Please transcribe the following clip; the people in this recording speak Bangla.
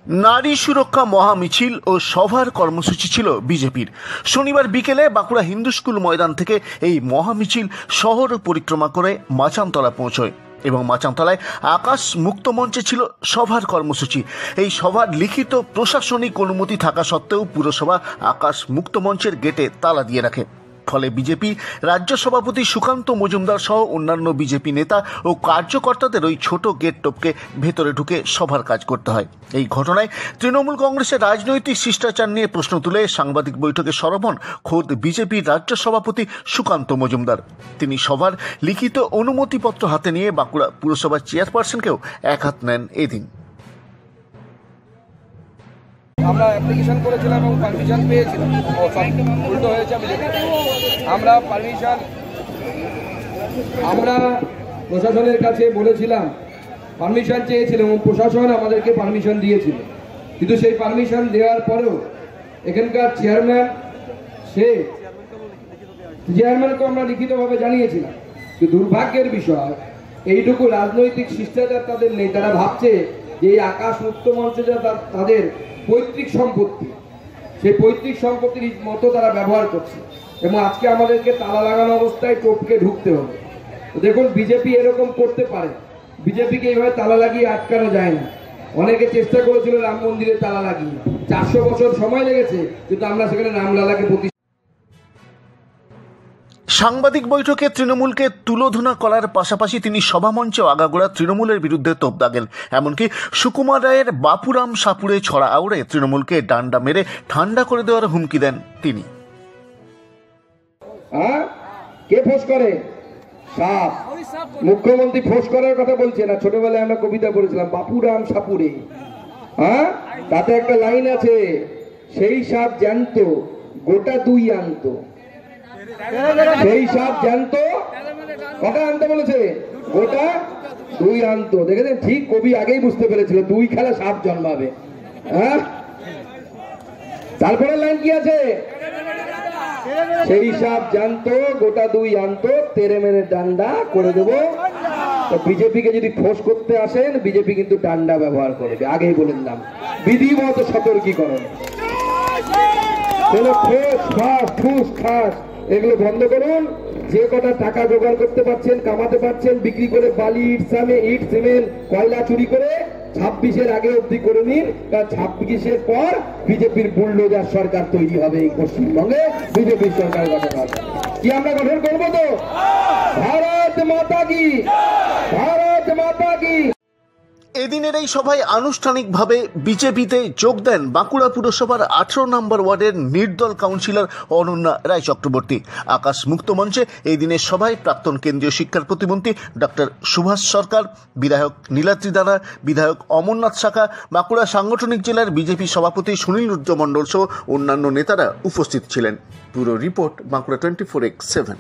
নারী সুরক্ষা মহামিছিল ও সভার কর্মসূচি ছিল বিজেপির। শনিবার বিকেলে বাঁকুড়া হিন্দু স্কুল ময়দান থেকে এই মহামিছিল শহর পরিক্রমা করে মাচানতলা পৌঁছয় এবং মাচানতলায় আকাশ মুক্ত মঞ্চে ছিল সভার কর্মসূচি। এই সভার লিখিত প্রশাসনিক অনুমতি থাকা সত্ত্বেও পুরসভা আকাশ মুক্ত মঞ্চের গেটে তালা দিয়ে রাখে। ফলে বিজেপি রাজ্য সভাপতি সুকান্ত মজুমদার সহ অন্যান্য বিজেপি নেতা ও কার্যকর্তাদের ওই ছোট গেট টপকে ভেতরে ঢুকে সভার কাজ করতে হয়। এই ঘটনায় তৃণমূল কংগ্রেসের রাজনৈতিক শিষ্টাচার নিয়ে প্রশ্ন তুলে সাংবাদিক বৈঠকে সরব হন খোদ বিজেপির রাজ্য সভাপতি সুকান্ত মজুমদার। তিনি সভার লিখিত অনুমতিপত্র হাতে নিয়ে বাঁকুড়া পুরসভার চেয়ারপারসনকেও এক হাত নেন এদিন। আমরা অ্যাপ্লিকেশন করেছিলাম এবং পারমিশন পেয়েছিলাম। উল্টো হয়েছে, আমরা প্রশাসনের কাছে বলেছিলাম, পারমিশন চেয়েছিলাম এবং প্রশাসন আমাদেরকে পারমিশন দিয়েছিল। কিন্তু সেই পারমিশন দেওয়ার পরেও এখানকার চেয়ারম্যানকে আমরা লিখিতভাবে জানিয়েছিলাম। কিন্তু দুর্ভাগ্যের বিষয়, এইটুকু রাজনৈতিক শিষ্টাচার তাদের নেই। তারা ভাবছে যে এই আকাশ মুক্ত মঞ্চ যা তাদের পৈতৃক সম্পত্তি, সেই পৈতৃক সম্পত্তির মতো তারা ব্যবহার করছে এবং আজকে আমাদেরকে তালা লাগানো অবস্থায় টোপকে ঢুকতে হবে। দেখুন, বিজেপি এরকম করতে পারে, বিজেপিকে এইভাবে তালা লাগিয়ে আটকানো যায় না। অনেকে চেষ্টা করেছিল রাম মন্দিরে তালা লাগিয়ে, 400 বছর সময় লেগেছে, কিন্তু আমরা সেখানে রামলালাকে সাংবাদিক বৈঠকে তৃণমূলকে তুলোধনা করার পাশাপাশি তিনি সভামঞ্চে আগাগোড়া তৃণমূলের বিরুদ্ধে তোপ দাগেন। এমনকি সুকুমার রায়ের বাপুরাম সাপুড়ে ছড়া আউড়ে তৃণমূলকে ডান্ডা মেরে ঠান্ডা করে দেওয়ার হুমকি দেন তিনি। কে ফোঁস করে? সাপ। মুখ্যমন্ত্রী ফোঁস করার কথা বলছে না। ছোটবেলায় আমরা কবিতা পড়েছিলাম, বাপুরাম সাপুড়ে। তাতে একটা লাইন আছে, সেই সাপ জ্যান্ত গোটা 2 আনত। সেই সাপ জ্যান্ত কটা আনতে বলেছে? গোটা 2 আনত। দেখেছেন, ঠিক কবি আগেই বুঝতে পেরেছিল 2 খেলা সাপ জন্মাবে। তারপরে লাইন কি আছে? সেই সাপ জ্যান্ত গোটা 2 আনত, তেরে মেরে ডান্ডা করে দেবো। তো বিজেপিকে যদি ফোঁস করতে আসেন, বিজেপি কিন্তু ডান্ডা ব্যবহার করবে। আগেই বলে দিলাম, বিধিমত সতর্কীকরণ। এগুলো বন্ধ করুন। যে কটা টাকা জোগাড় করতে পারছেন, কামাতে পারছেন, বিক্রি করে বালি, ইট সিমেন্ট, কয়লা চুরি করে 26-এর আগে অবধি করে নিন। কারণ 26-এর পর বিজেপির বুলডোজার সরকার তৈরি হবে এই পশ্চিমবঙ্গে, বিজেপির সরকার গঠন হবে। কি আমরা গঠন করবো তো? ভারত মাতা কি, ভারত মাতা কি। এদিনের এই সভায় আনুষ্ঠানিকভাবে বিজেপিতে যোগ দেন বাঁকুড়া পুরসভার 18 নম্বর ওয়ার্ডের নির্দল কাউন্সিলর অনন্যা রায় চক্রবর্তী। আকাশ মুক্ত মঞ্চে এই দিনের সভায় প্রাক্তন কেন্দ্রীয় শিক্ষার প্রতিমন্ত্রী ডক্টর সুভাষ সরকার, বিধায়ক নীলাদ্রি দানা, বিধায়ক অমরনাথ শাখা, বাঁকুড়া সাংগঠনিক জেলার বিজেপি সভাপতি সুনীল রুদ্র মণ্ডল সহ অন্যান্য নেতারা উপস্থিত ছিলেন। পুরো রিপোর্ট বাঁকুড়া 24x7।